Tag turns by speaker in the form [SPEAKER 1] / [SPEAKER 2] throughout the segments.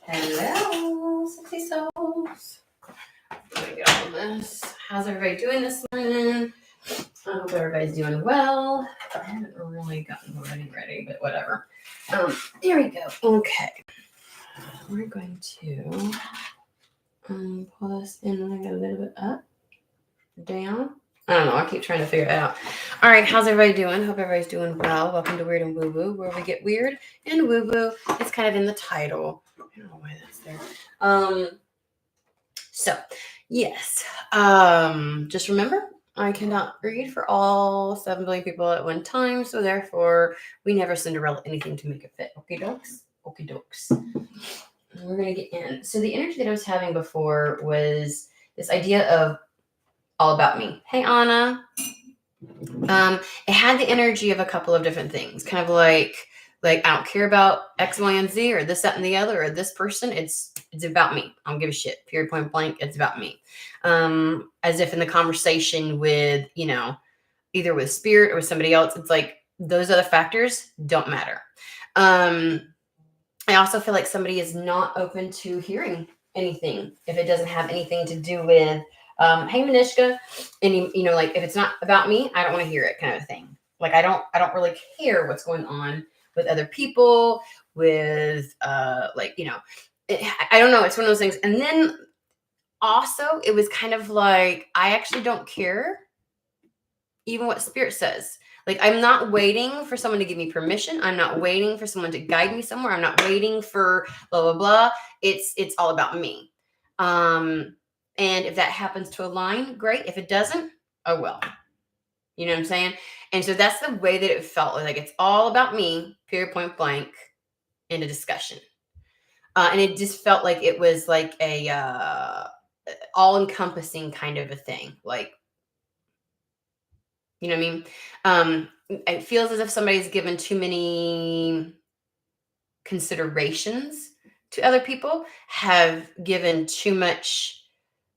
[SPEAKER 1] Hello, sexy souls. Let me get all of this. How's everybody doing this morning? I hope everybody's doing well. I haven't really gotten ready, but whatever. There we go. Okay. We're going to pull this in like a little bit up, down. I don't know. I keep trying to figure it out. All right. How's everybody doing? Hope everybody's doing well. Welcome to Weird and Woo Woo, where we get weird and woo woo. It's kind of in the title. I don't know why that's there. So yes. Just remember, I cannot read for all 7 billion people at one time. So therefore, we never Cinderella anything to make it fit. Okay, dokes? Okay, dokes. We're going to get in. So the energy that I was having before was this idea of all about me. Hey, Anna. It had the energy of a couple of different things, kind of like I don't care about X, Y, and Z or this, that, and the other, or this person. It's about me. I don't give a shit. Period, point blank. It's about me. As if in the conversation with, either with spirit or with somebody else, it's like those other factors don't matter. I also feel like somebody is not open to hearing anything if it doesn't have anything to do with hey Manishka, and like if it's not about me, I don't want to hear it, kind of thing. Like I don't really care what's going on with other people, with I don't know. It's one of those things. And then also it was kind of like I actually don't care even what spirit says. Like I'm not waiting for someone to give me permission. I'm not waiting for someone to guide me somewhere. I'm not waiting for blah blah blah. It's all about me. And if that happens to align, great. If it doesn't, oh well. You know what I'm saying? And so that's the way that it felt. Like it's all about me, period, point blank, in a discussion. And it just felt like it was like a all-encompassing kind of a thing. Like, you know what I mean? It feels as if somebody's given too many considerations to other people, have given too much,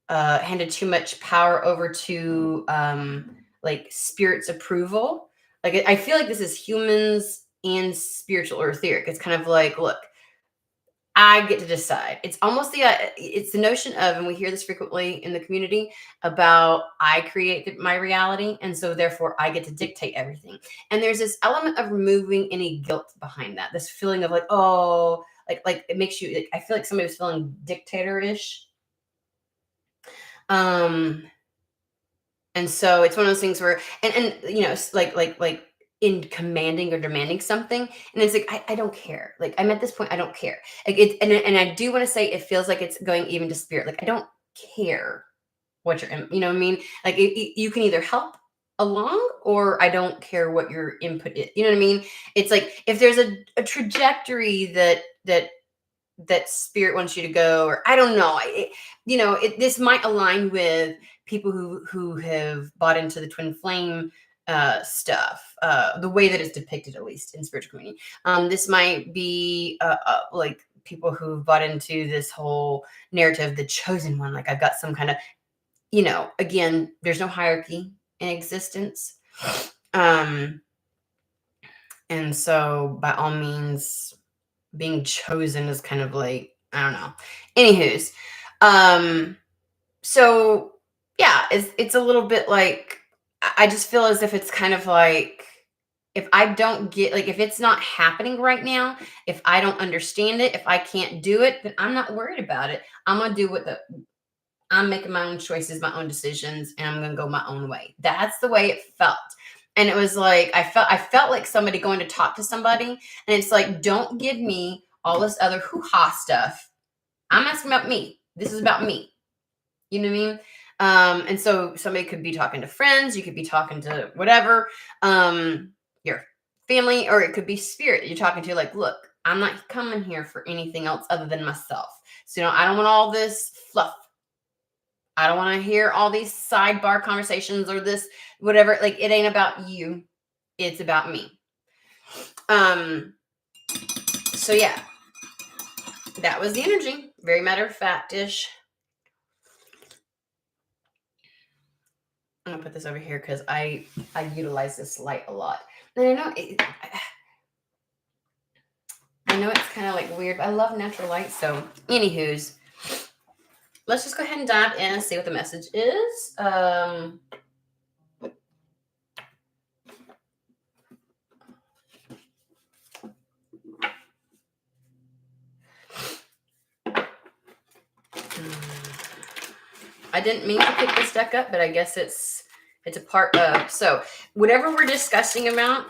[SPEAKER 1] handed too much power over to like spirit's approval. Like I feel like this is humans and spiritual or etheric. It's kind of like, look, I get to decide. It's almost it's the notion of, and we hear this frequently in the community about I create my reality, and so therefore I get to dictate everything. And there's this element of removing any guilt behind that. This feeling of like, oh, like it makes you. I feel like somebody was feeling dictator-ish. And so it's one of those things where, and like in commanding or demanding something, and it's like I don't care. Like I'm at this point, I don't care. Like it, and I do want to say it feels like it's going even to spirit. Like I don't care what you're, you know what I mean? Like you can either help along, or I don't care what your input is. You know what I mean? It's like if there's a trajectory that spirit wants you to go, or I don't know. This might align with people who have bought into the twin flame stuff, the way that it's depicted, at least in spiritual community. This might be like people who've bought into this whole narrative, the chosen one. Like I've got some kind of, again, there's no hierarchy in existence. And so by all means, being chosen is kind of like, I don't know. Anywho's, so yeah, it's a little bit like, I just feel as if it's kind of like, if I don't get, like, if it's not happening right now, if I don't understand it, if I can't do it, then I'm not worried about it. I'm going to do I'm making my own choices, my own decisions, and I'm going to go my own way. That's the way it felt. And it was like, I felt like somebody going to talk to somebody, and it's like, don't give me all this other hoo-ha stuff. I'm asking about me. This is about me. You know what I mean? And so somebody could be talking to friends. You could be talking to whatever, your family, or it could be spirit that you're talking to. Like, look, I'm not coming here for anything else other than myself. So, I don't want all this fluff. I don't want to hear all these sidebar conversations or this, whatever. Like, it ain't about you. It's about me. So yeah, that was the energy. Very matter of fact-ish. I'm gonna put this over here because I utilize this light a lot. And I know it's kind of like weird, but I love natural light. So, anywho's, let's just go ahead and dive in and see what the message is. I didn't mean to pick this deck up, but I guess it's a part of. So whatever we're discussing about,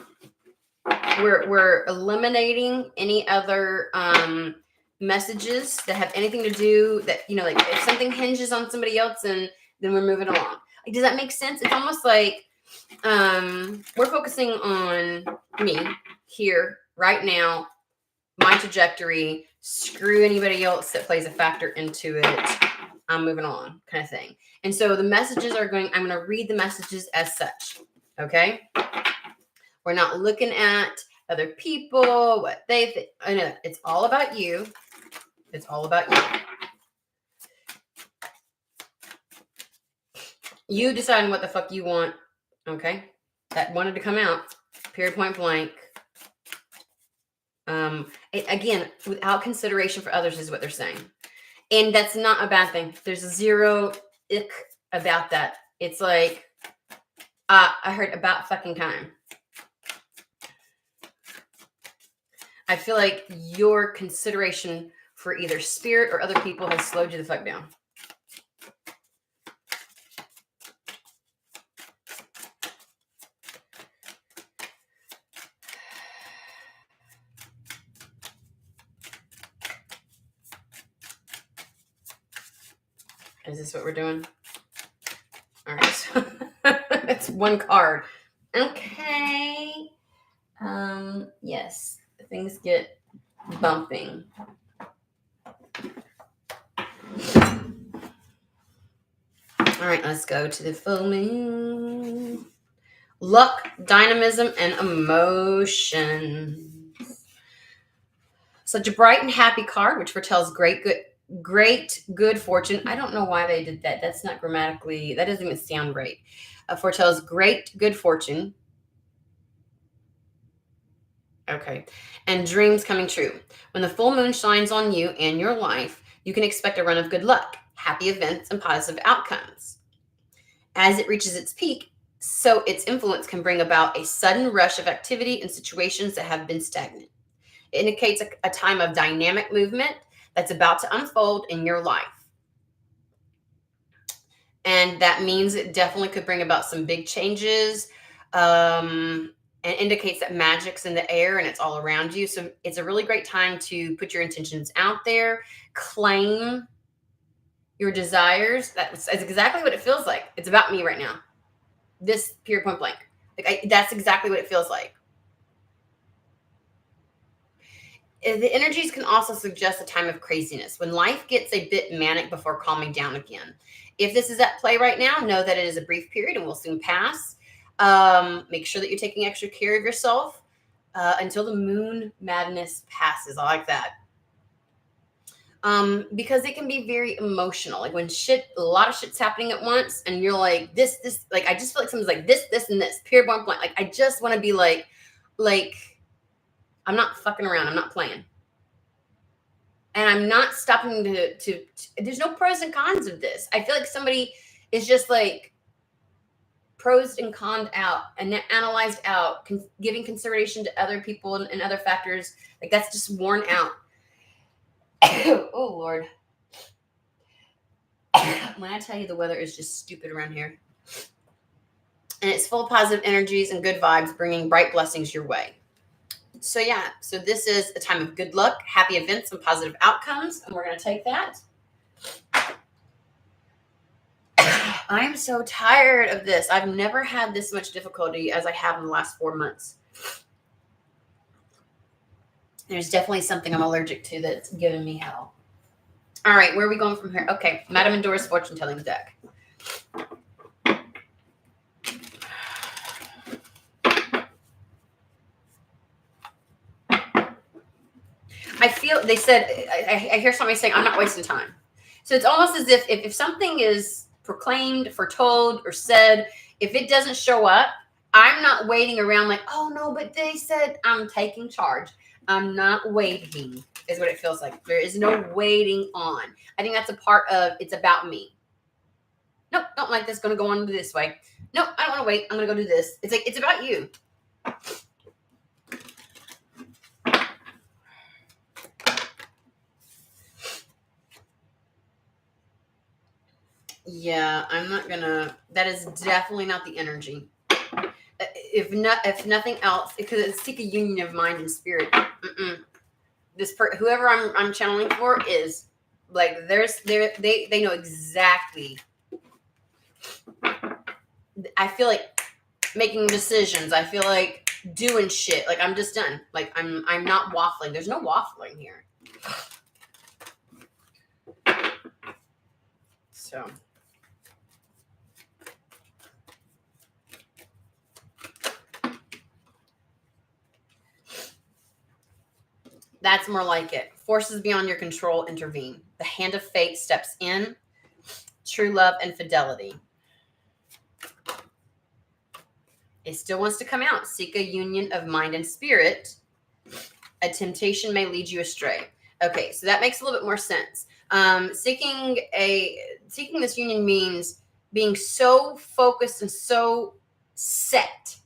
[SPEAKER 1] we're eliminating any other messages that have anything to do that, like if something hinges on somebody else, and then we're moving along. Like, does that make sense? It's almost like we're focusing on me here right now, my trajectory. Screw anybody else that plays a factor into it. I'm moving on, kind of thing. And so the messages are going, I'm going to read the messages as such. Okay. We're not looking at other people, what they think. I know it's all about you. It's all about you. You deciding what the fuck you want. Okay. That wanted to come out. Period, point blank. Again, without consideration for others is what they're saying. And that's not a bad thing. There's zero ick about that. It's like, I heard about fucking time. I feel like your consideration for either spirit or other people has slowed you the fuck down. Is this what we're doing? All right. So it's one card. Okay. Yes. Things get bumping. All right, let's go to the full moon. Luck, dynamism, and emotions. Such a bright and happy card, which foretells great good fortune. I don't know why they did that. That's not grammatically, that doesn't even sound right. Foretells great good fortune. Okay. And dreams coming true. When the full moon shines on you and your life, you can expect a run of good luck, happy events, and positive outcomes. As it reaches its peak, so its influence can bring about a sudden rush of activity in situations that have been stagnant. It indicates a time of dynamic movement that's about to unfold in your life. And that means it definitely could bring about some big changes, and indicates that magic's in the air and it's all around you. So it's a really great time to put your intentions out there, claim your desires. That's exactly what it feels like. It's about me right now. This period, point blank. That's exactly what it feels like. The energies can also suggest a time of craziness when life gets a bit manic before calming down again. If this is at play right now, know that it is a brief period and will soon pass. Make sure that you're taking extra care of yourself until the moon madness passes. I like that. Because it can be very emotional. Like when a lot of shit's happening at once and you're like, this, like, I just feel like someone's like this, and this, period, point blank. Like, I just want to be like, I'm not fucking around. I'm not playing. And I'm not stopping to there's no pros and cons of this. I feel like somebody is just like pros and conned out and analyzed out, giving consideration to other people and other factors. Like that's just worn out. Oh, Lord. When I tell you the weather is just stupid around here. And it's full of positive energies and good vibes, bringing bright blessings your way. So yeah, so this is a time of good luck, happy events, and positive outcomes. And we're going to take that. I am so tired of this. I've never had this much difficulty as I have in the last 4 months. There's definitely something I'm allergic to that's giving me hell. All right, where are we going from here? Okay, Madame Endora's fortune telling deck. I feel, they said, I hear somebody saying, I'm not wasting time. So it's almost as if something is proclaimed, foretold, or said, if it doesn't show up, I'm not waiting around like, oh no, but they said. I'm taking charge. I'm not waiting, is what it feels like. There is no waiting on. I think that's a part of it's about me. Nope, don't like this. Going to go on this way. Nope, I don't want to wait. I'm going to go do this. It's like, it's about you. Yeah, I'm not going to. That is definitely not the energy. If nothing else, because it's seek a union of mind and spirit. Whoever I'm channeling for is like they know exactly. I feel like making decisions. I feel like doing shit. Like I'm just done. Like I'm not waffling. There's no waffling here. So that's more like it. Forces beyond your control intervene. The hand of fate steps in. True love and fidelity. It still wants to come out. Seek a union of mind and spirit. A temptation may lead you astray. Okay, so that makes a little bit more sense. Seeking this union means being so focused and so set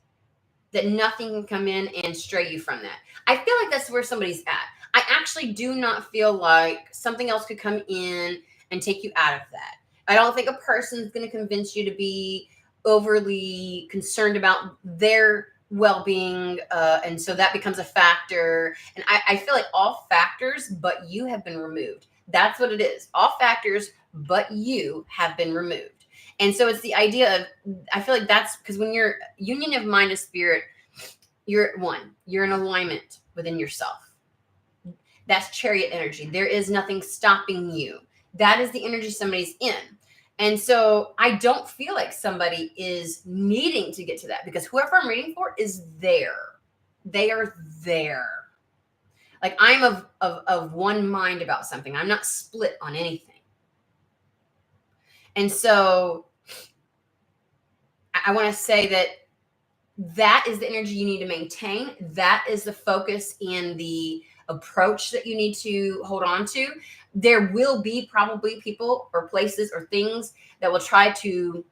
[SPEAKER 1] that nothing can come in and stray you from that. I feel like that's where somebody's at. I actually do not feel like something else could come in and take you out of that. I don't think a person's going to convince you to be overly concerned about their well-being, and so that becomes a factor. And I feel like all factors but you have been removed. That's what it is. All factors but you have been removed. And so it's the idea of, I feel like that's because when you're union of mind and spirit, you're in alignment within yourself. That's chariot energy. There is nothing stopping you. That is the energy somebody's in. And so I don't feel like somebody is needing to get to that, because whoever I'm reading for is there. They are there. Like I'm of one mind about something. I'm not split on anything. And so I want to say that is the energy you need to maintain. That is the focus and the approach that you need to hold on to. There will be probably people or places or things that will try to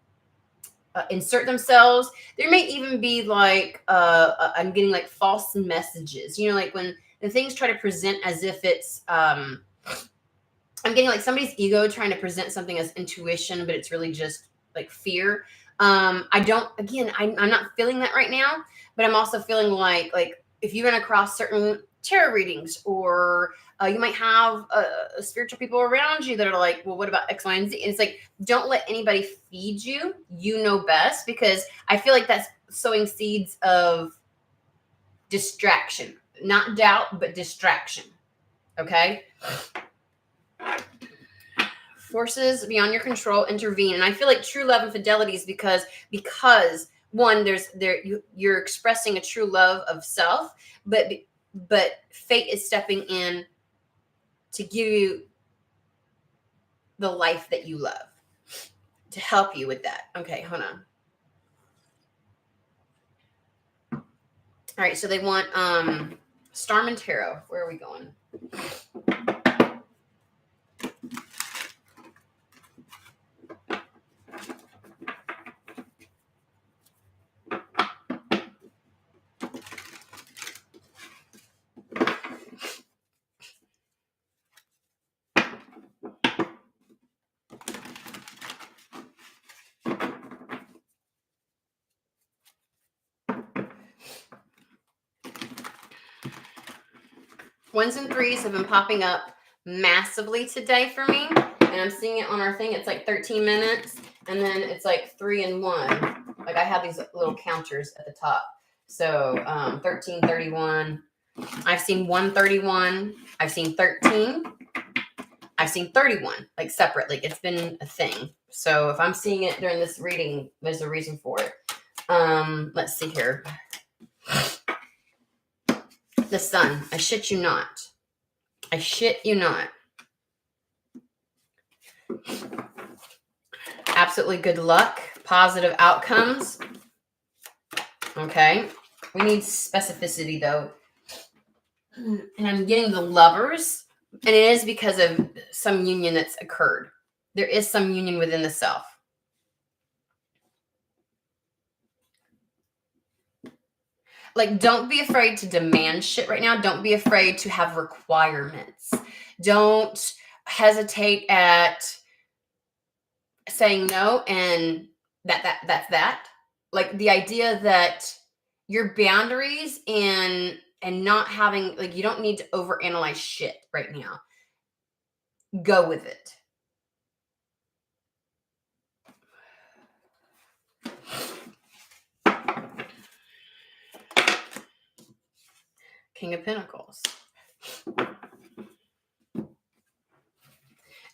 [SPEAKER 1] insert themselves. There may even be like, I'm getting like false messages, like when the things try to present as if it's, I'm getting like somebody's ego trying to present something as intuition, but it's really just like fear. I'm not feeling that right now, but I'm also feeling like if you run across certain tarot readings, or you might have spiritual people around you that are like, well, what about X, Y, and Z? And it's like, don't let anybody feed you. You know best, because I feel like that's sowing seeds of distraction, not doubt, but distraction. Okay. Forces beyond your control intervene. And I feel like true love and fidelity is because one, you're expressing a true love of self, but fate is stepping in to give you the life that you love, to help you with that. Okay, hold on. All right, so they want Starman Tarot. Where are we going? Ones and threes have been popping up massively today for me. And I'm seeing it on our thing. It's like 13 minutes. And then it's like 3 and 1. Like I have these little counters at the top. So 13, 31. I've seen 131. I've seen 13. I've seen 31, like separately. It's been a thing. So if I'm seeing it during this reading, there's a reason for it. Let's see here. The sun. I shit you not. I shit you not. Absolutely good luck. Positive outcomes. Okay. We need specificity, though. And I'm getting the Lovers, and it is because of some union that's occurred. There is some union within the self. Like, don't be afraid to demand shit right now. Don't be afraid to have requirements. Don't hesitate at saying no, and that's that. Like, the idea that your boundaries and not having, like, you don't need to overanalyze shit right now. Go with it. King of Pentacles.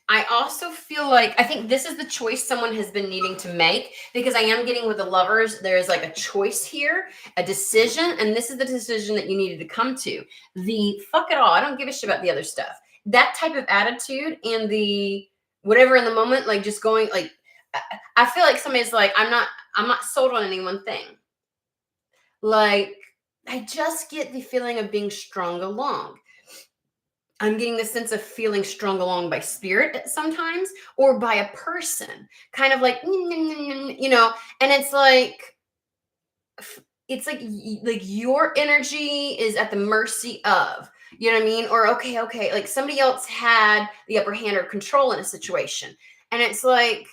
[SPEAKER 1] I also feel like, I think this is the choice someone has been needing to make, because I am getting with the Lovers, there's like a choice here, a decision, and this is the decision that you needed to come to. The fuck it all, I don't give a shit about the other stuff. That type of attitude and the whatever in the moment, like just going, like, I feel like somebody's like, I'm not sold on any one thing. Like, I just get the feeling of being strung along. I'm getting the sense of feeling strung along by spirit sometimes, or by a person, kind of like, you know, and it's like your energy is at the mercy of, you know what I mean? Or okay, like somebody else had the upper hand or control in a situation. And it's like,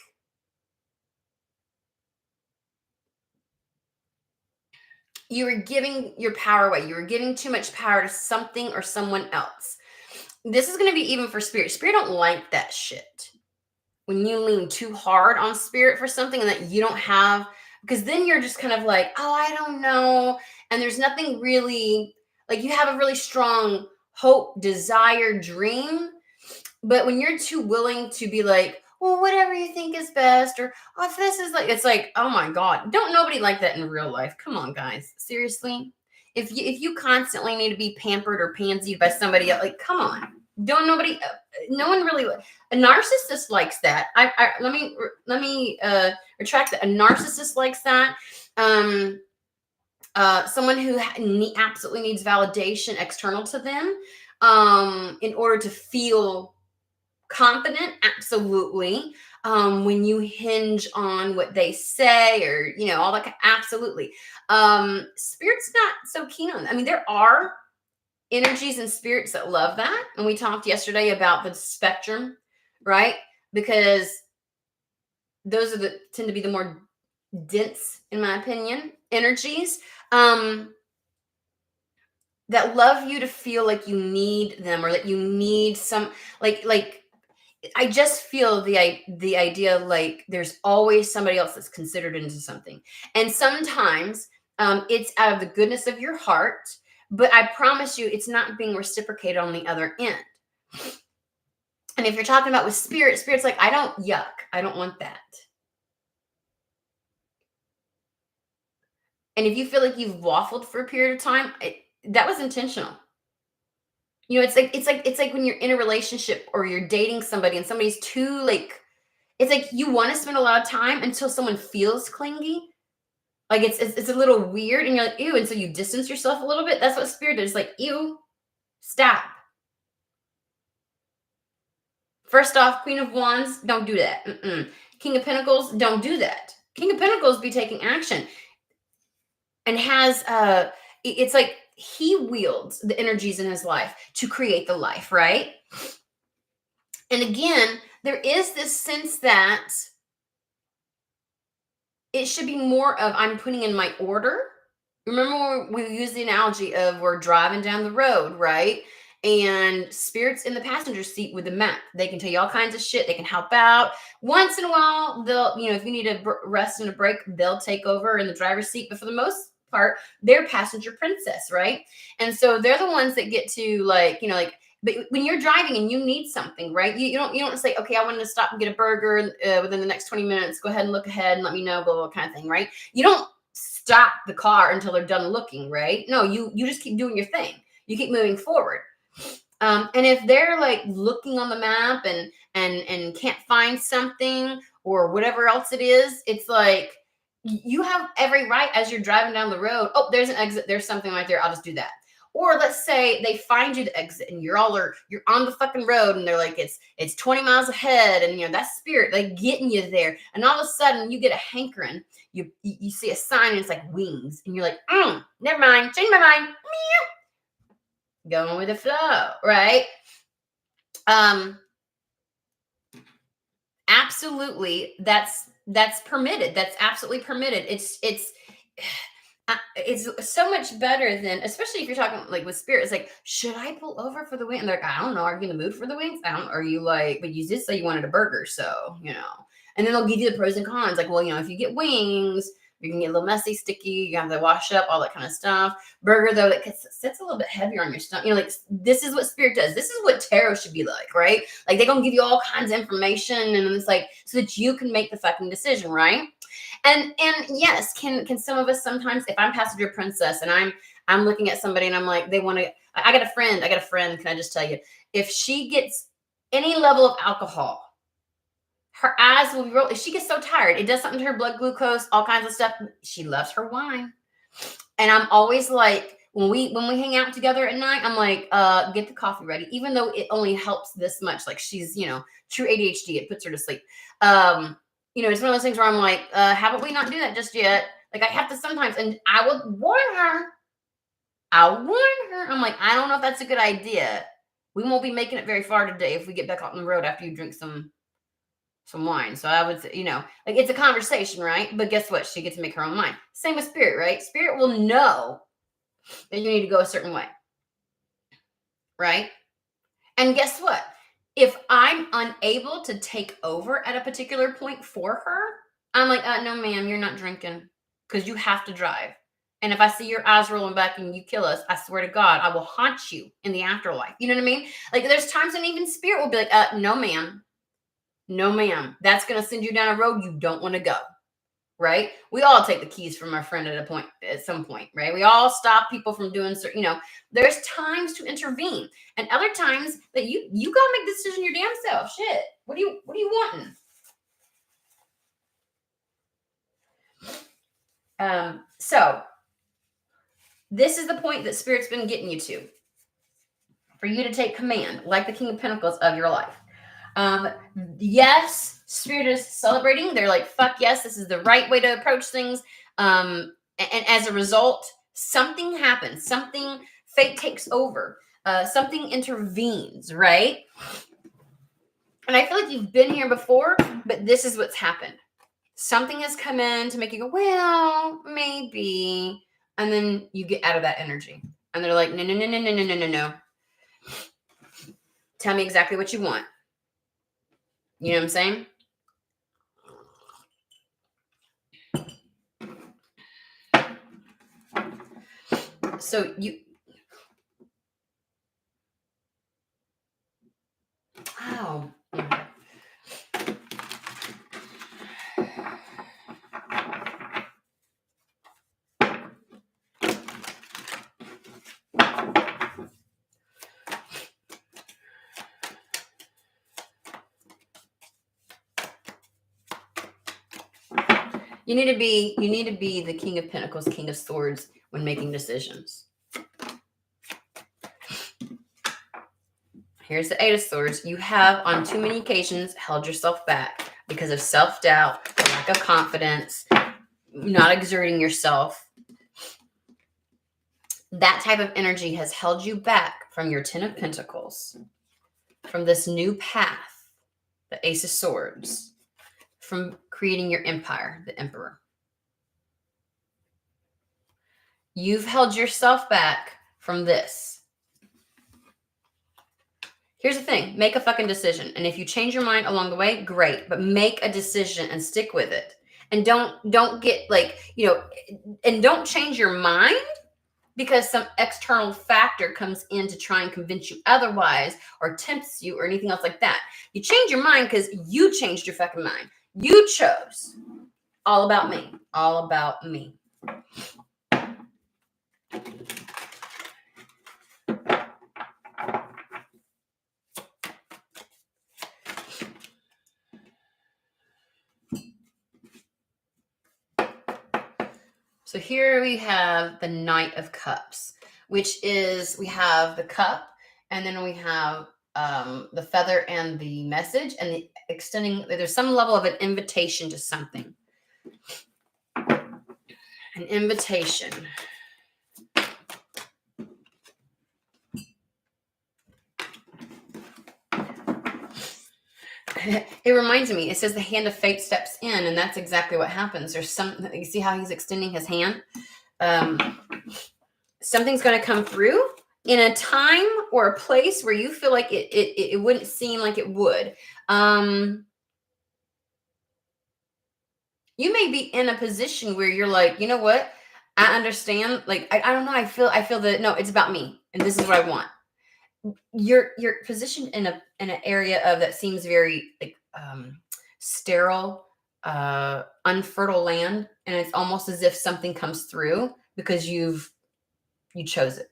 [SPEAKER 1] you were giving your power away. You were giving too much power to something or someone else. This is going to be even for spirit. Spirit don't like that shit. When you lean too hard on spirit for something and that you don't have, because then you're just kind of like, oh, I don't know. And there's nothing really, like, you have a really strong hope, desire, dream. But when you're too willing to be like, well, whatever you think is best, or oh, if this is like, it's like, oh my God, don't nobody like that in real life. Come on, guys. Seriously. If you constantly need to be pampered or pansied by somebody else, like, come on. Don't nobody, no one really, a narcissist likes that. Let me retract that. A narcissist likes that. Someone who absolutely needs validation external to them, in order to feel confident, absolutely. When you hinge on what they say, or, you know, all that, absolutely. Spirit's not so keen on that. I mean, there are energies and spirits that love that. And we talked yesterday about the spectrum, right? Because those are tend to be the more dense, in my opinion, energies, that love you to feel like you need them, or that you need some, like, I just feel the idea, like, there's always somebody else that's considered into something. And sometimes it's out of the goodness of your heart, but I promise you, it's not being reciprocated on the other end. And if you're talking about with spirit's like, I don't want that. And if you feel like you've waffled for a period of time, that was intentional. You know, it's like when you're in a relationship or you're dating somebody and somebody's too, like, it's like you want to spend a lot of time until someone feels clingy. Like, it's a little weird, and you're like, ew, and so you distance yourself a little bit. That's what spirit is, like, ew, stop. First off, Queen of Wands, don't do that. King of Pentacles, don't do that. King of Pentacles be taking action, and has it's like he wields the energies in his life to create the life, right? And again, there is this sense that it should be more of, I'm putting in my order. Remember, we used the analogy of we're driving down the road, right? And spirit's in the passenger seat with the map. They can tell you all kinds of shit. They can help out. Once in a while, they'll, you know, if you need a rest and a break, they'll take over in the driver's seat. But for the most part, they're passenger princess, right? And so they're the ones that get to, like, you know, like, but when you're driving and you need something, right? You don't say, okay, I wanted to stop and get a burger within the next 20 minutes. Go ahead and look ahead and let me know, blah, blah, kind of thing, right? You don't stop the car until they're done looking, right? No, you just keep doing your thing. You keep moving forward. And if they're like looking on the map and can't find something or whatever else it is, it's like, you have every right as you're driving down the road. Oh, there's an exit. There's something right there. I'll just do that. Or let's say they find you the exit and you're on the fucking road and they're like, it's 20 miles ahead, and that's spirit like getting you there. And all of a sudden you get a hankering. You see a sign and it's like wings, and you're like, never mind, change my mind. Going with the flow, right? Absolutely, that's permitted. That's absolutely permitted. It's so much better than, especially if you're talking like with spirit. It's like, should I pull over for the wing? And they're like, I don't know. Are you in the mood for the wings? Are you like, but you did say you wanted a burger, so And then they'll give you the pros and cons. Like, well, if you get wings, you can get a little messy, sticky. You have to wash up, all that kind of stuff. Burger, though, that sits a little bit heavier on your stomach. Like, this is what spirit does. This is what tarot should be like, right? Like, they're going to give you all kinds of information, and it's like, so that you can make the fucking decision, right? And yes, can some of us sometimes, if I'm passenger princess and I'm looking at somebody and I'm like, I got a friend, can I just tell you, if she gets any level of alcohol, her eyes will be rolled. If she gets so tired, it does something to her blood glucose, all kinds of stuff. She loves her wine. And I'm always like, when we hang out together at night, I'm like, get the coffee ready, even though it only helps this much. Like, she's, true ADHD, it puts her to sleep. It's one of those things where I'm like, how about we not do that just yet? Like, I have to sometimes, and I will warn her. I'm like, I don't know if that's a good idea. We won't be making it very far today if we get back on the road after you drink some wine. So I would say, like, it's a conversation, right? But guess what? She gets to make her own mind. Same with spirit, right? Spirit will know that you need to go a certain way, right? And guess what? If I'm unable to take over at a particular point for her, I'm like, no, ma'am, you're not drinking because you have to drive. And if I see your eyes rolling back and you kill us, I swear to God, I will haunt you in the afterlife. You know what I mean? Like, there's times when even spirit will be like, no, ma'am. No, ma'am. That's going to send you down a road you don't want to go. Right? We all take the keys from our friend at some point, right? We all stop people from doing certain, there's times to intervene, and other times that you gotta make the decision your damn self. Shit. What are you wanting? So this is the point that Spirit's been getting you to, for you to take command, like the King of Pentacles of your life. Yes, Spirit is celebrating. They're like, fuck yes, this is the right way to approach things. And as a result, something happens. Fate takes over. Something intervenes, right? And I feel like you've been here before, but this is what's happened. Something has come in to make you go, well, maybe. And then you get out of that energy. And they're like, no. Tell me exactly what you want. You know what I'm saying? So wow. You need to be the King of Pentacles, King of Swords when making decisions. Here's the Eight of Swords. You have on too many occasions held yourself back because of self-doubt, lack of confidence, not exerting yourself. That type of energy has held you back from your Ten of Pentacles, from this new path, the Ace of Swords, from creating your empire, the Emperor. You've held yourself back from this. Here's the thing. Make a fucking decision. And if you change your mind along the way, great. But make a decision and stick with it. And don't get like, and don't change your mind because some external factor comes in to try and convince you otherwise or tempts you or anything else like that. You change your mind because you changed your fucking mind. You chose. All about me. All about me. So here we have the Knight of Cups. which is we have the cup, and then we have the feather and the message, and the extending. There's some level of an invitation to something. An invitation. It reminds me, it says the hand of fate steps in, and that's exactly what happens. There's some, you see how he's extending his hand? Something's going to come through in a time or a place where you feel like it wouldn't seem like it would. You may be in a position where you're like, you know what? I understand. Like, I don't know. I feel that, no, it's about me, and this is what I want. You're positioned in an area of that seems very like sterile, unfertile land, and it's almost as if something comes through because you chose it.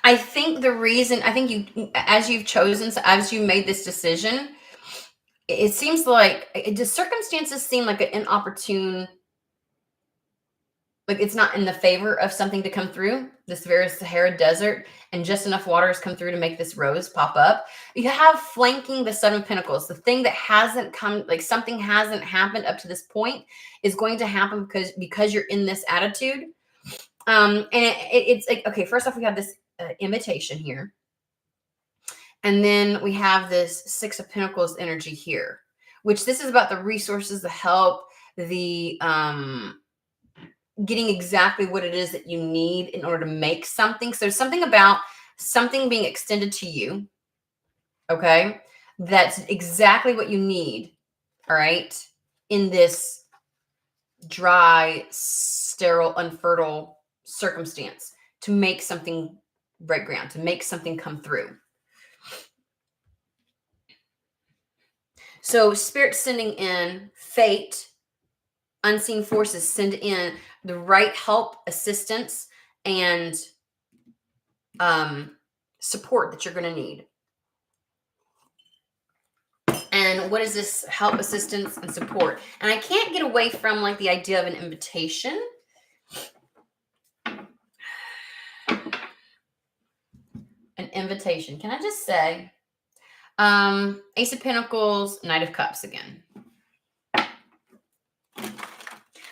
[SPEAKER 1] I think as you've chosen, as you made this decision, it seems like the circumstances seem like an inopportune, like it's not in the favor of something to come through this very Sahara desert, and just enough water has come through to make this rose pop up. You have flanking the Seven of Pentacles. The thing that hasn't come, like something hasn't happened up to this point, is going to happen because you're in this attitude. And it's like, okay, first off, we have this invitation here. And then we have this Six of Pentacles energy here, which this is about the resources, the help, the getting exactly what it is that you need in order to make something. So there's something about something being extended to you. Okay. That's exactly what you need. All right. In this dry, sterile, unfertile circumstance to make something break ground, to make something come through. So Spirit sending in, fate, unseen forces send in the right help, assistance, and support that you're going to need. And what is this help, assistance, and support? And I can't get away from like the idea of an invitation. An invitation. Can I just say, Ace of Pentacles, Knight of Cups again.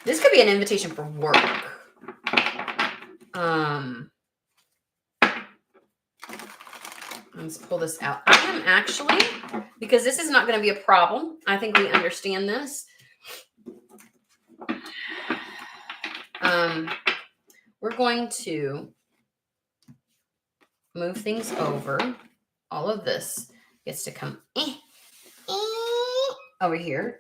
[SPEAKER 1] This could be an invitation for work. Let's pull this out. I am actually, because this is not going to be a problem. I think we understand this. We're going to move things over. All of this gets to come over here.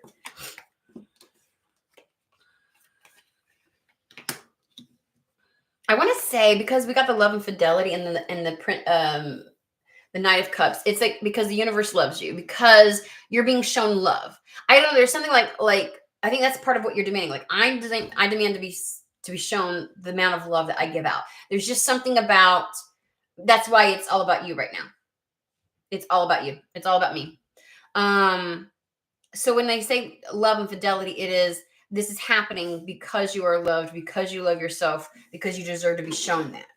[SPEAKER 1] I want to say, because we got the love and fidelity and the print, the Knight of Cups. It's like because the universe loves you, because you're being shown love. I don't know. There's something like I think that's part of what you're demanding. Like I demand to be shown the amount of love that I give out. There's just something about. That's why it's all about you right now. It's all about you. It's all about me. So when they say love and fidelity, this is happening because you are loved, because you love yourself, because you deserve to be shown that.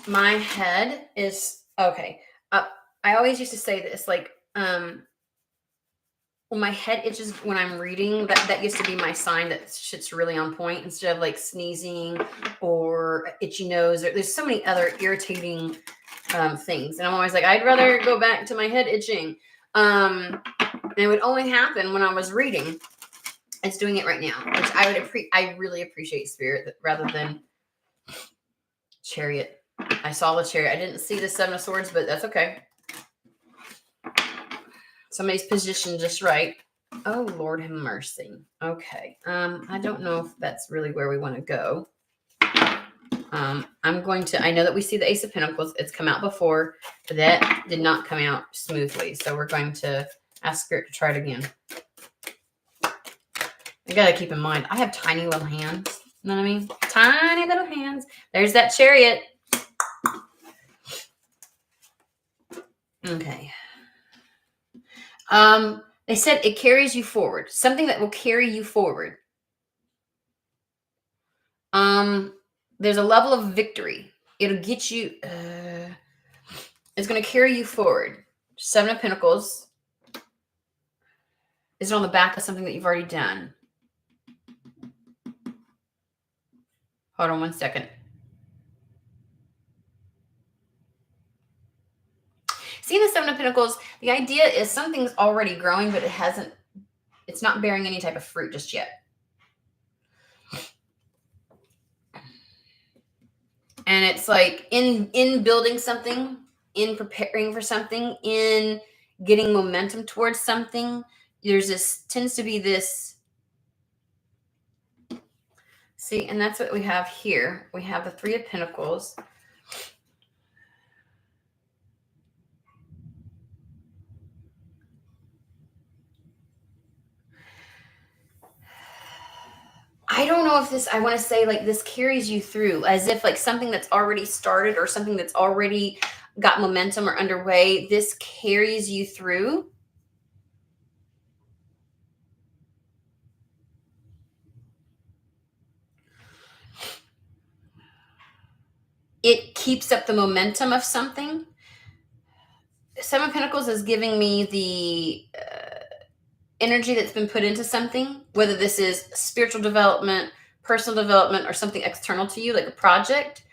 [SPEAKER 1] My head is okay. I always used to say this, like, when my head itches when I'm reading, that used to be my sign that shit's really on point, instead of like sneezing or itchy nose. There's so many other irritating things. And I'm always like, I'd rather go back to my head itching. And it would only happen when I was reading. It's doing it right now, which I really appreciate, Spirit, rather than Chariot. I saw the Chariot. I didn't see the Seven of Swords, but that's okay. Somebody's positioned just right. Oh, Lord have mercy. Okay. I don't know if that's really where we want to go. I'm going to, I know that we see the Ace of Pentacles. It's come out before, but that did not come out smoothly. So we're going to ask Spirit to try it again. I got to keep in mind, I have tiny little hands. You know what I mean? Tiny little hands. There's that Chariot. Okay. They said it carries you forward. Something that will carry you forward. There's a level of victory. It'll get you, it's going to carry you forward. 7 of Pentacles. Is it on the back of something that you've already done? Hold on one second. Seeing the 7 of Pentacles, the idea is something's already growing, but it's not bearing any type of fruit just yet. And it's like in building something, in preparing for something, in getting momentum towards something, tends to be this. See, and that's what we have here. We have the 3 of Pentacles. I don't know if this, I want to say like this carries you through as if like something that's already started or something that's already got momentum or underway. This carries you through. It keeps up the momentum of something. 7 of Pentacles is giving me the energy that's been put into something, whether this is spiritual development, personal development, or something external to you, like a project.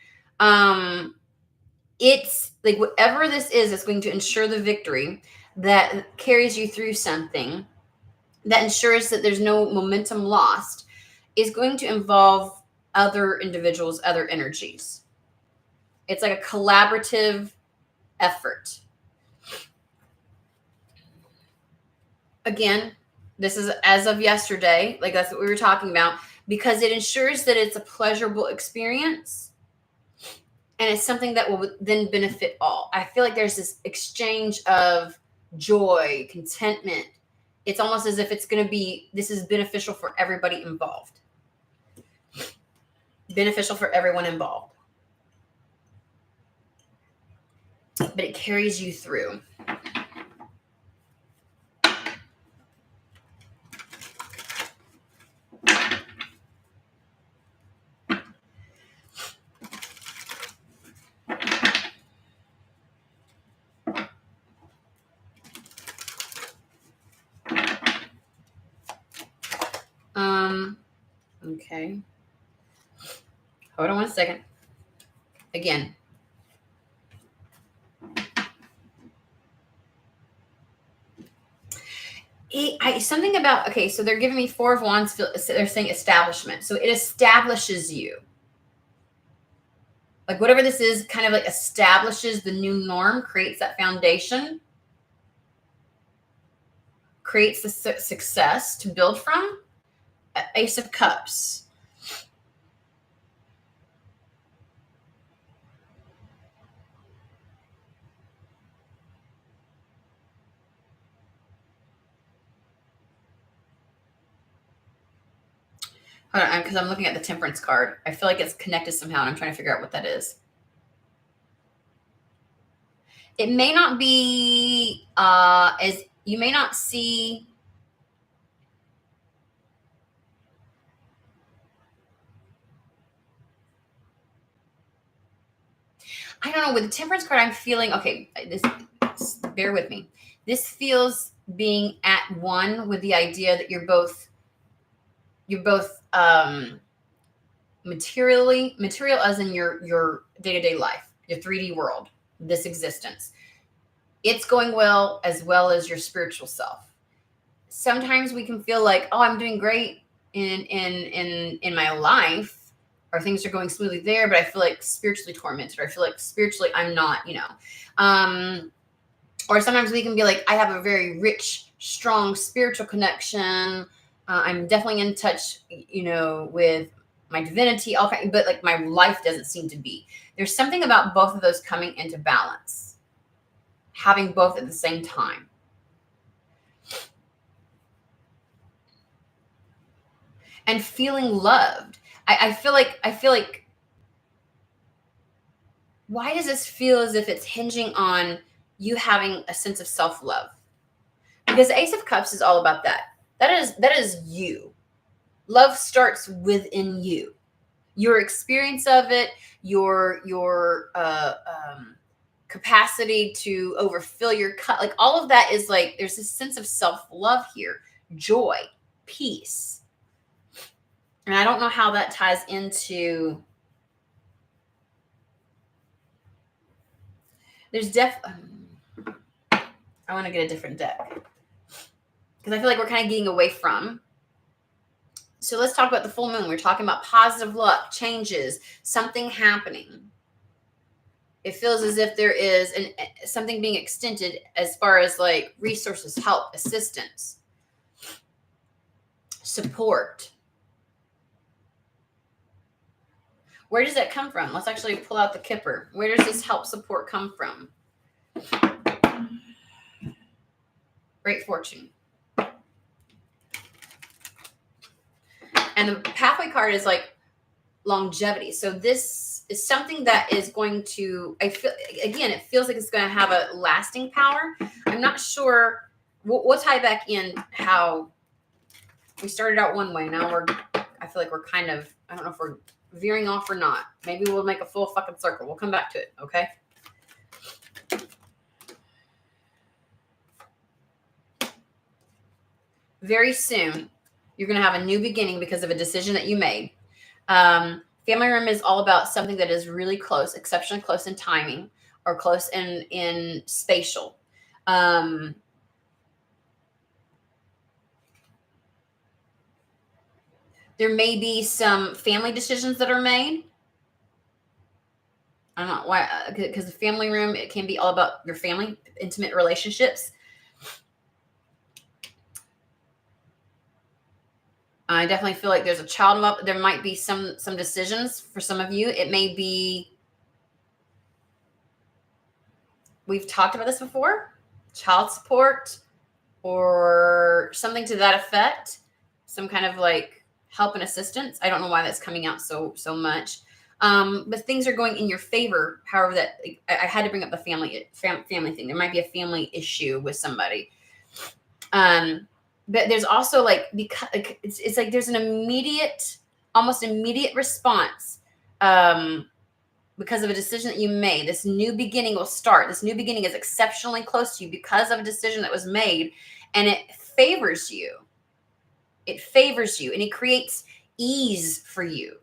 [SPEAKER 1] It's like whatever this is, it's going to ensure the victory that carries you through something, that ensures that there's no momentum lost, is going to involve other individuals, other energies. It's like a collaborative effort. Again, this is as of yesterday, like that's what we were talking about, because it ensures that it's a pleasurable experience and it's something that will then benefit all. I feel like there's this exchange of joy, contentment. It's almost as if this is beneficial for everybody involved. Beneficial for everyone involved. But it carries you through. Okay. Hold on one second. Again. Something about, okay, so they're giving me 4 of Wands. They're saying establishment. So it establishes you. Like whatever this is, kind of like establishes the new norm, creates that foundation, creates the success to build from. Ace of Cups. Hold on, because I'm looking at the Temperance card. I feel like it's connected somehow, and I'm trying to figure out what that is. It may not be as you may not see. I don't know. With the Temperance card, I'm feeling okay. Bear with me. This feels being at one with the idea that you're both material as in your day-to-day life, your 3D world, this existence. It's going well as your spiritual self. Sometimes we can feel like, oh, I'm doing great in my life, or things are going smoothly there, but I feel like spiritually tormented, or I feel like spiritually I'm not, or sometimes we can be like, I have a very rich strong spiritual connection. I'm definitely in touch, with my divinity, but like my life doesn't seem to be. There's something about both of those coming into balance, having both at the same time. And feeling loved. I feel like, why does this feel as if it's hinging on you having a sense of self-love? Because the Ace of Cups is all about that. That is you. Love starts within you. Your experience of it, your capacity to overfill your cup, like all of that is like, there's this sense of self-love here, joy, peace. And I don't know how that ties into, there's I want to get a different deck because I feel like we're kind of getting away from. So let's talk about the full moon. We're talking about positive luck, changes, something happening. It feels as if there is something being extended as far as like resources, help, assistance, support. Where does that come from? Let's actually pull out the Kipper. Where does this help, support come from? Great fortune. And the pathway card is like longevity. So this is something that is going to, it feels like it's going to have a lasting power. I'm not sure. We'll tie back in how we started out one way. Now I feel like we're kind of, I don't know if we're veering off or not. Maybe we'll make a full fucking circle. We'll come back to it. Okay. Very soon, you're going to have a new beginning because of a decision that you made. Family room is all about something that is really close, exceptionally close in timing or close in spatial. There may be some family decisions that are made. I don't know why, because the family room, it can be all about your family, intimate relationships. I definitely feel like there's a child up. There might be some decisions for some of you. It may be, we've talked about this before, child support or something to that effect. Some kind of like help and assistance. I don't know why that's coming out so much. But things are going in your favor. However, that I had to bring up the family thing. There might be a family issue with somebody. But there's also like, because it's like there's an almost immediate response because of a decision that you made. This new beginning will start. This new beginning is exceptionally close to you because of a decision that was made, and it favors you. It favors you, and it creates ease for you.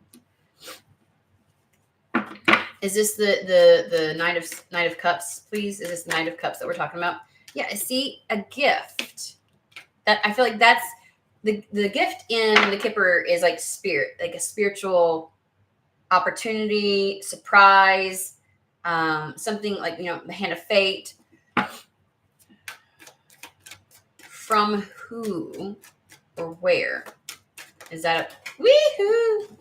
[SPEAKER 1] Is this the Knight of Cups, please? Is this the Knight of Cups that we're talking about? Yeah, I see a gift. That I feel like that's the gift in the Kipper is like spirit, like a spiritual opportunity, surprise, something like, the hand of fate. From who or where? Is that a woohoo?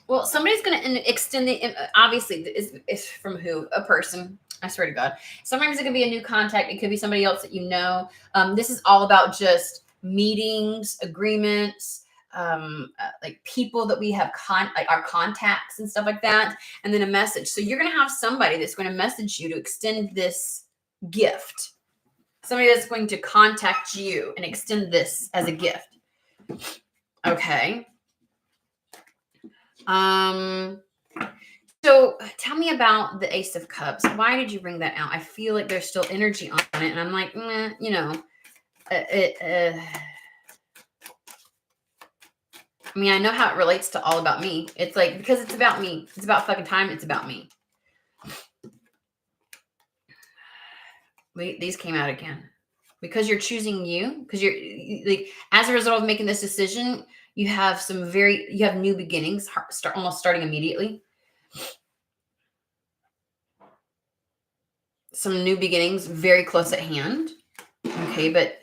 [SPEAKER 1] Well, somebody's going to extend obviously, it's from who? A person. I swear to God. Sometimes it could be a new contact. It could be somebody else that you know. This is all about just meetings, agreements, like people that we have, like our contacts and stuff like that. And then a message. So you're going to have somebody that's going to message you to extend this gift. Somebody that's going to contact you and extend this as a gift. Okay. So tell me about the Ace of Cups. Why did you bring that out? I feel like there's still energy on it, and I'm like, I mean, I know how it relates to all about me. It's like, because it's about me. It's about fucking time. It's about me. These came out again. Because you're choosing you, because you're like, as a result of making this decision, you have you have new beginnings, starting immediately. some new beginnings very close at hand. Okay, but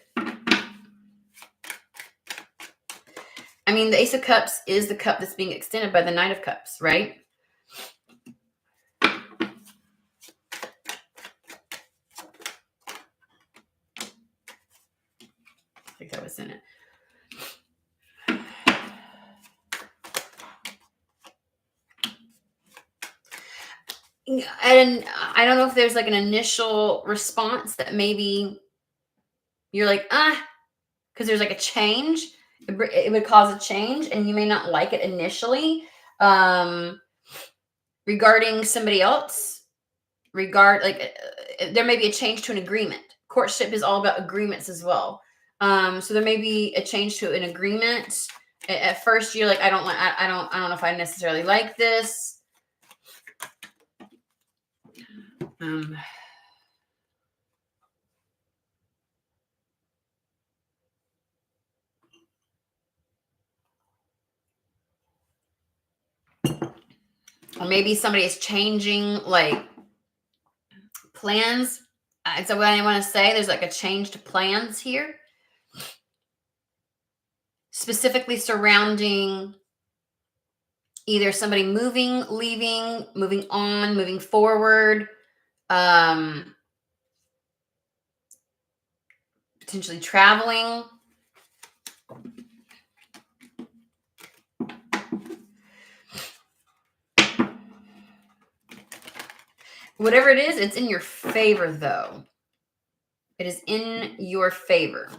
[SPEAKER 1] I mean, the Ace of Cups is the cup that's being extended by the Knight of Cups, right? I think that was in it. And I don't know if there's like an initial response that maybe you're like, because there's like a change. It would cause a change and you may not like it initially. Regarding somebody else, there may be a change to an agreement. Courtship is all about agreements as well. So there may be a change to an agreement. At first you're like, I don't know if I necessarily like this. Or maybe somebody is changing like plans. So what I want to say, there's like a change to plans here. Specifically surrounding either somebody moving, leaving, moving on, moving forward, potentially traveling. Whatever it is, it's in your favor, though. It is in your favor.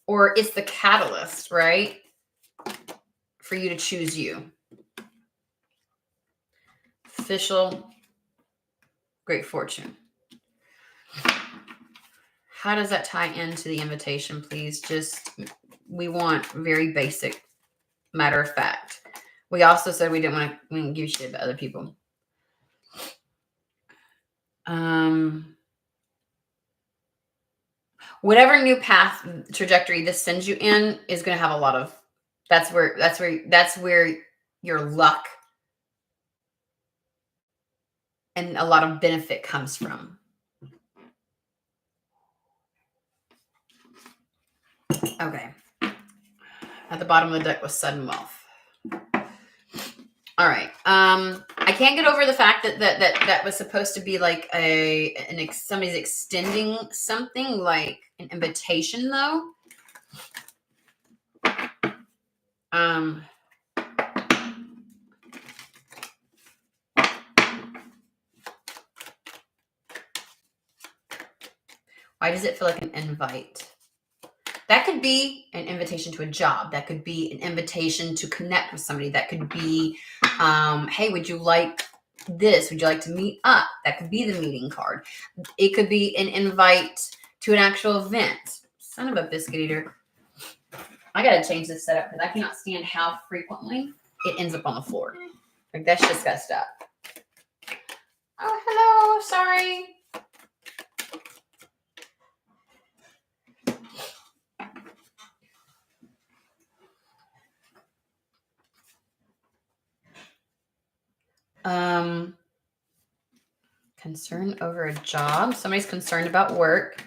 [SPEAKER 1] Or it's the catalyst, right? For you to choose you. Official. Great fortune. How does that tie into the invitation, please? We want very basic, matter of fact. We also said we didn't give shit about other people. Whatever new path trajectory this sends you in is going to have a lot of, that's where your luck and a lot of benefit comes from. Okay. At the bottom of the deck was sudden wealth. All right. I can't get over the fact that was supposed to be like somebody's extending something like an invitation, though. Why does it feel like an invite? That could be an invitation to a job. That could be an invitation to connect with somebody. That could be, hey, would you like this? Would you like to meet up? That could be the meeting card. It could be an invite to an actual event. Son of a biscuit eater. I got to change this setup because I cannot stand how frequently it ends up on the floor. Like, that's just messed up. Oh, hello. Sorry. Concern over a job. Somebody's concerned about work.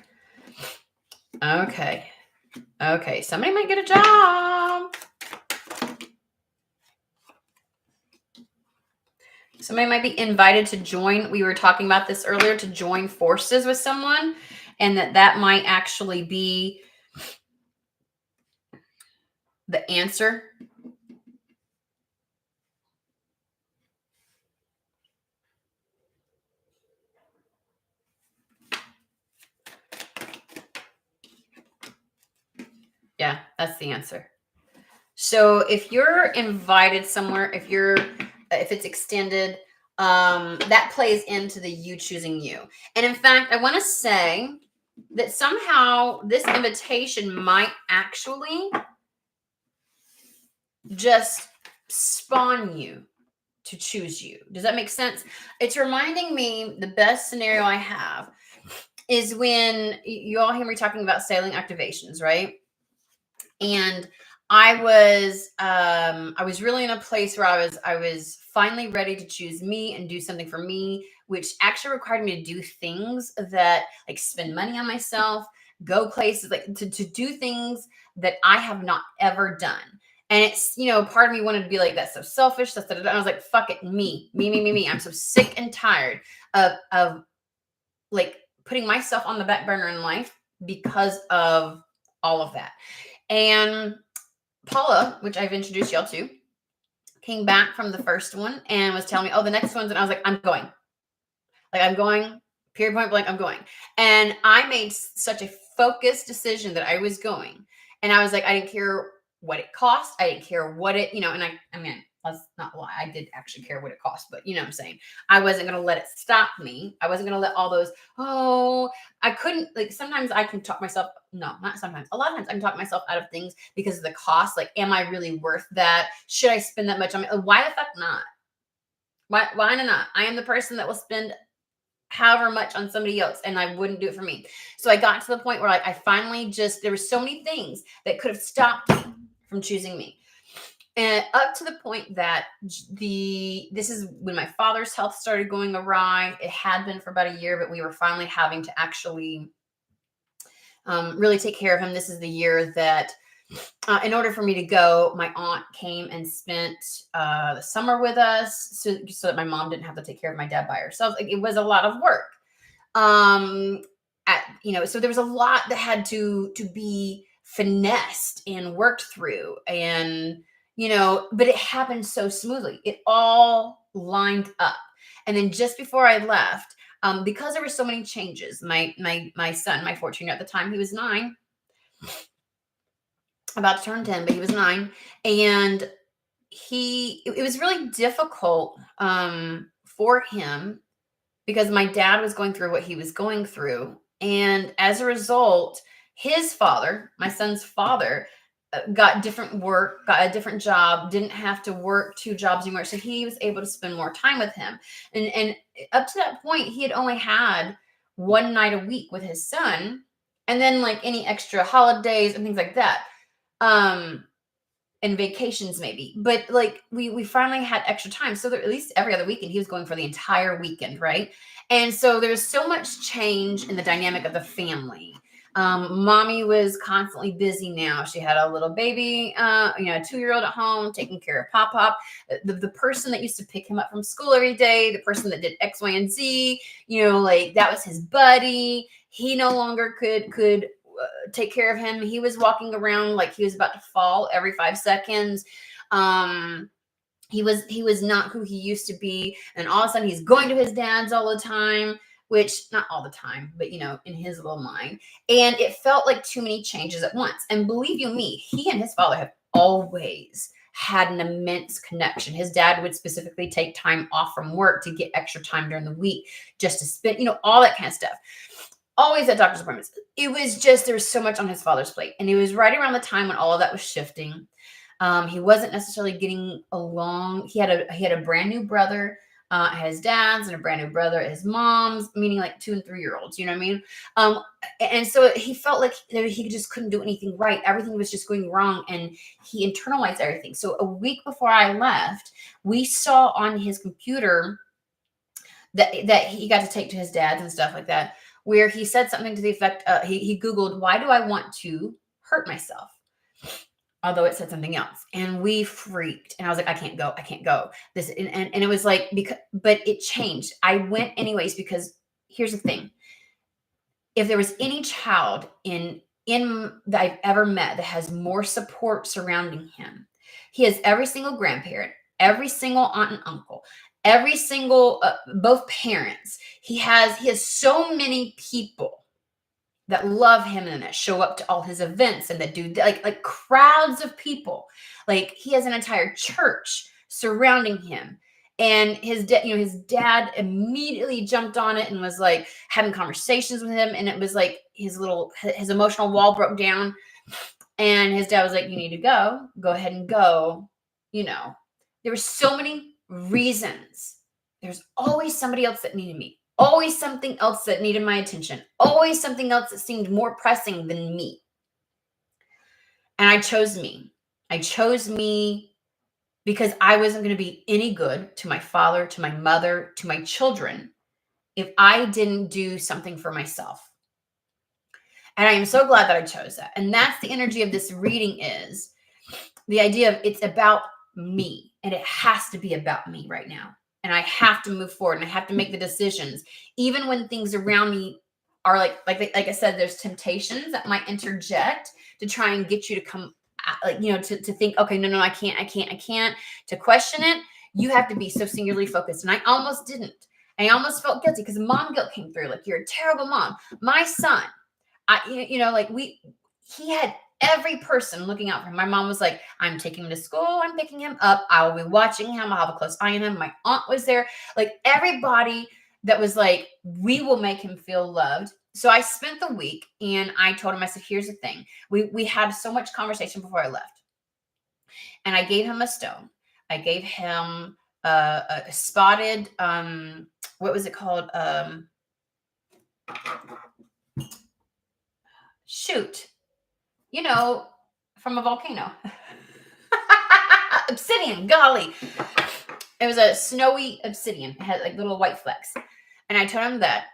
[SPEAKER 1] Okay. Somebody might get a job. Somebody might be invited to join. We were talking about this earlier, to join forces with someone, and that might actually be the answer. Yeah, that's the answer. So if you're invited somewhere, if it's extended, that plays into the you choosing you. And in fact, I want to say that somehow this invitation might actually just spawn you to choose you. Does that make sense? It's reminding me, the best scenario I have is when you all hear me talking about sailing activations, right? And I was really in a place where I was finally ready to choose me and do something for me, which actually required me to do things that like spend money on myself, go places, like to do things that I have not ever done. And it's, part of me wanted to be like, that's so selfish. And I was like, fuck it, me. I'm so sick and tired of like putting myself on the back burner in life because of all of that. And Paula, which I've introduced y'all to, came back from the first one and was telling me, oh, the next one's, and I was like, I'm going. Like, I'm going, period, point blank, I'm going. And I made such a focused decision that I was going. And I was like, I didn't care what it cost. I didn't care what it, and I mean, let's not lie. I did actually care what it cost, but you know what I'm saying? I wasn't going to let it stop me. I wasn't going to let all those, I couldn't, like, sometimes I can talk myself, no, not sometimes. A lot of times I can talk myself out of things because of the cost. Like, am I really worth that? Should I spend that much on me? Why the fuck not? Why not? I am the person that will spend however much on somebody else, and I wouldn't do it for me. So I got to the point where like I finally just, there were so many things that could have stopped me from choosing me. And up to the point that this is when my father's health started going awry. It had been for about a year, but we were finally having to actually really take care of him. This is the year that in order for me to go, my aunt came and spent the summer with us so that my mom didn't have to take care of my dad by herself. Like, it was a lot of work. So there was a lot that had to be finessed and worked through, and but it happened so smoothly. It all lined up. And then just before I left, because there were so many changes, my son, my 14-year at the time, he was 9, about to turn 10, but he was 9. And it was really difficult for him because my dad was going through what he was going through. And as a result, his father, my son's father, got different work, got a different job, didn't have to work 2 jobs anymore. So he was able to spend more time with him. And up to that point, he had only had 1 night a week with his son. And then like any extra holidays and things like that. And vacations maybe, but like we finally had extra time. So that at least every other weekend he was going for the entire weekend, right? And so there's so much change in the dynamic of the family. Mommy was constantly busy now. She had a little baby, a 2-year-old at home, taking care of Pop. The person that used to pick him up from school every day, the person that did X, Y, and Z, like that was his buddy. He no longer could take care of him. He was walking around like he was about to fall every 5 seconds. He was not who he used to be. And all of a sudden he's going to his dad's all the time, which not all the time, but in his little mind. And it felt like too many changes at once. And believe you me, he and his father have always had an immense connection. His dad would specifically take time off from work to get extra time during the week just to spend, all that kind of stuff. Always at doctor's appointments. It was just, there was so much on his father's plate. And it was right around the time when all of that was shifting. He wasn't necessarily getting along. He had a brand new brother at his dad's and a brand new brother at his mom's, meaning like 2 and 3-year-olds, you know what I mean? And so he felt like he just couldn't do anything right. Everything was just going wrong, and he internalized everything. So a week before I left, we saw on his computer that he got to take to his dad's and stuff like that, where he said something to the effect, he Googled, why do I want to hurt myself? Although it said something else. And we freaked. And I was like, I can't go. This and it was like, but it changed. I went anyways, because here's the thing. If there was any child in that I've ever met that has more support surrounding him, he has every single grandparent, every single aunt and uncle, every single both parents. He has so many people that love him and that show up to all his events and that do like crowds of people. Like, he has an entire church surrounding him. And his dad immediately jumped on it and was like having conversations with him. And it was like his emotional wall broke down. And his dad was like, you need to go ahead and go. There were so many reasons. There's always somebody else that needed me. Always something else that needed my attention. Always something else that seemed more pressing than me. And I chose me. I chose me because I wasn't going to be any good to my father, to my mother, to my children if I didn't do something for myself. And I am so glad that I chose that. And that's the energy of this reading, is the idea of it's about me, and it has to be about me right now. And I have to move forward, and I have to make the decisions, even when things around me are like I said, there's temptations that might interject to try and get you to come, to think, okay, no, I can't, to question it. You have to be so singularly focused. And I almost didn't. I almost felt guilty because mom guilt came through. Like, you're a terrible mom. My son, he had every person looking out for him. My mom was like, I'm taking him to school. I'm picking him up. I will be watching him. I'll have a close eye on him. My aunt was there. Like, everybody that was like, we will make him feel loved. So I spent the week, and I told him, I said, here's the thing. We had so much conversation before I left. And I gave him a stone. I gave him a spotted, what was it called? Shoot. From a volcano. Obsidian, golly. It was a snowy obsidian. It had like little white flecks. And I told him that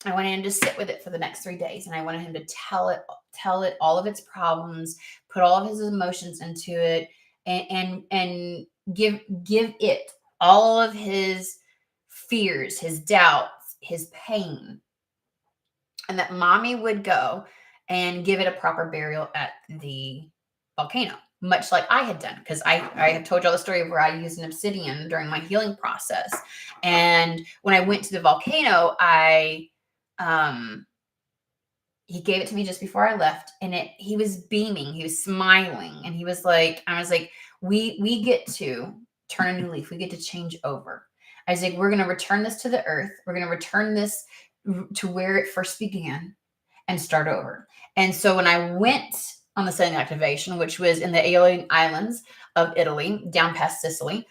[SPEAKER 1] I wanted him to sit with it for the next 3 days. And I wanted him to tell it all of its problems, put all of his emotions into it, and give it all of his fears, his doubts, his pain. And that mommy would go and give it a proper burial at the volcano, much like I had done, because I had told y'all the story of where I used an obsidian during my healing process. And when I went to the volcano, he gave it to me just before I left, and he was beaming, he was smiling, and I was like, we get to turn a new leaf, we get to change over. I was like, we're going to return this to the earth, we're going to return this to where it first began and start over. And so when I went on the setting activation, which was in the Aeolian Islands of Italy, down past Sicily,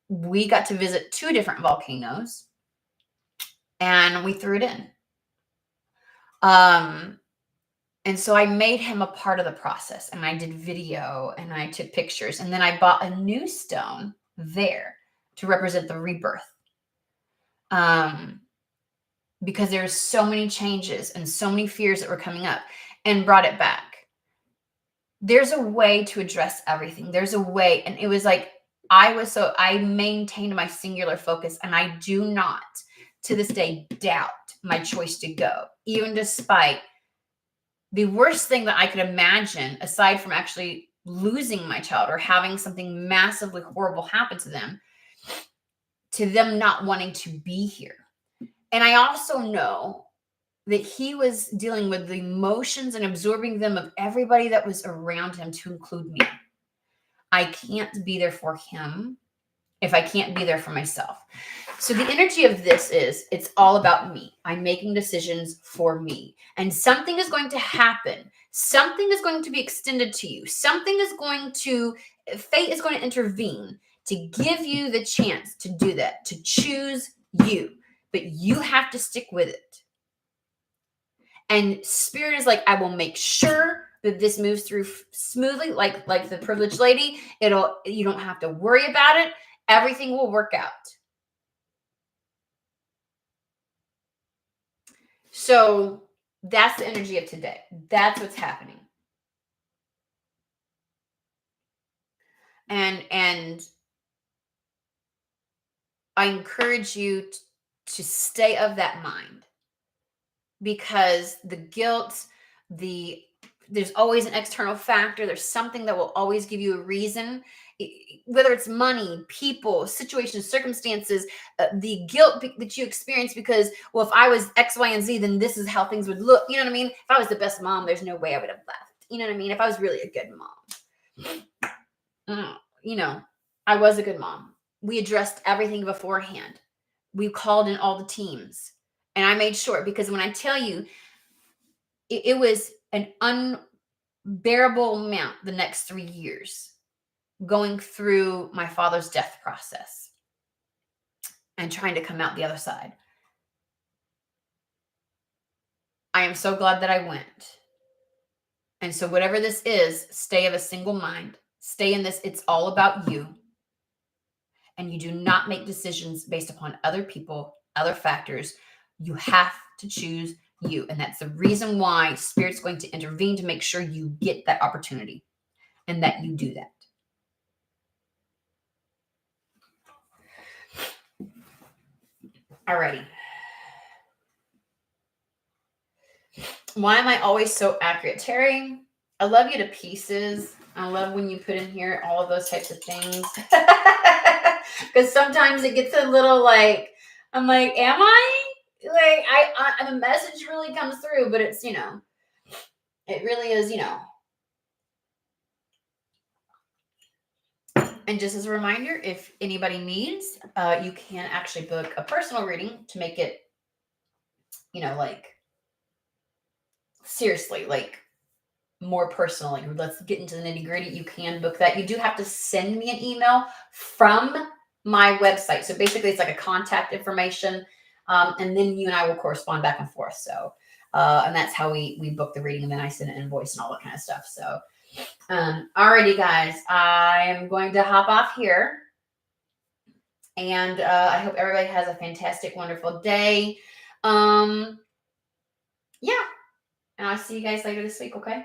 [SPEAKER 1] we got to visit 2 different volcanoes, and we threw it in. And so I made him a part of the process, and I did video, and I took pictures, and then I bought a new stone there to represent the rebirth. Because there's so many changes and so many fears that were coming up, and brought it back. There's a way to address everything. There's a way. And it was like, I maintained my singular focus, and I do not to this day doubt my choice to go, even despite the worst thing that I could imagine, aside from actually losing my child or having something massively horrible happen to them not wanting to be here. And I also know that he was dealing with the emotions and absorbing them of everybody that was around him, to include me. I can't be there for him if I can't be there for myself. So the energy of this is, it's all about me. I'm making decisions for me. And something is going to happen. Something is going to be extended to you. Fate is going to intervene to give you the chance to do that, to choose you. But you have to stick with it. And Spirit is like, I will make sure that this moves through smoothly, like the privileged lady. You don't have to worry about it. Everything will work out. So that's the energy of today. That's what's happening. And I encourage you to stay of that mind, because the guilt, there's always an external factor. There's something that will always give you a reason, whether it's money, people, situations, circumstances, the guilt that you experience because, well, if I was X, Y, and Z, then this is how things would look. You know what I mean? If I was the best mom, there's no way I would have left. You know what I mean? If I was really a good mom, I was a good mom. We addressed everything beforehand. We called in all the teams, and I made sure, because when I tell you, it was an unbearable amount the next 3 years going through my father's death process and trying to come out the other side. I am so glad that I went. And so whatever this is, stay of a single mind. Stay in this. It's all about you. And you do not make decisions based upon other people, other factors. You have to choose you. And that's the reason why Spirit's going to intervene to make sure you get that opportunity and that you do that. Alrighty. Why am I always so accurate? Terry, I love you to pieces. I love when you put in here all of those types of things. Because sometimes it gets a little like, I'm like, am I? Like, the message really comes through, but it's, it really is, And just as a reminder, if anybody needs, you can actually book a personal reading to make it, like, seriously, like, more personally. Let's get into the nitty-gritty. You can book that. You do have to send me an email from my website. So basically, it's like a contact information, and then you and I will correspond back and forth. So, and that's how we book the reading, and then I send an invoice and all that kind of stuff. So, alrighty, guys, I'm going to hop off here, and I hope everybody has a fantastic, wonderful day. Yeah, and I'll see you guys later this week. Okay.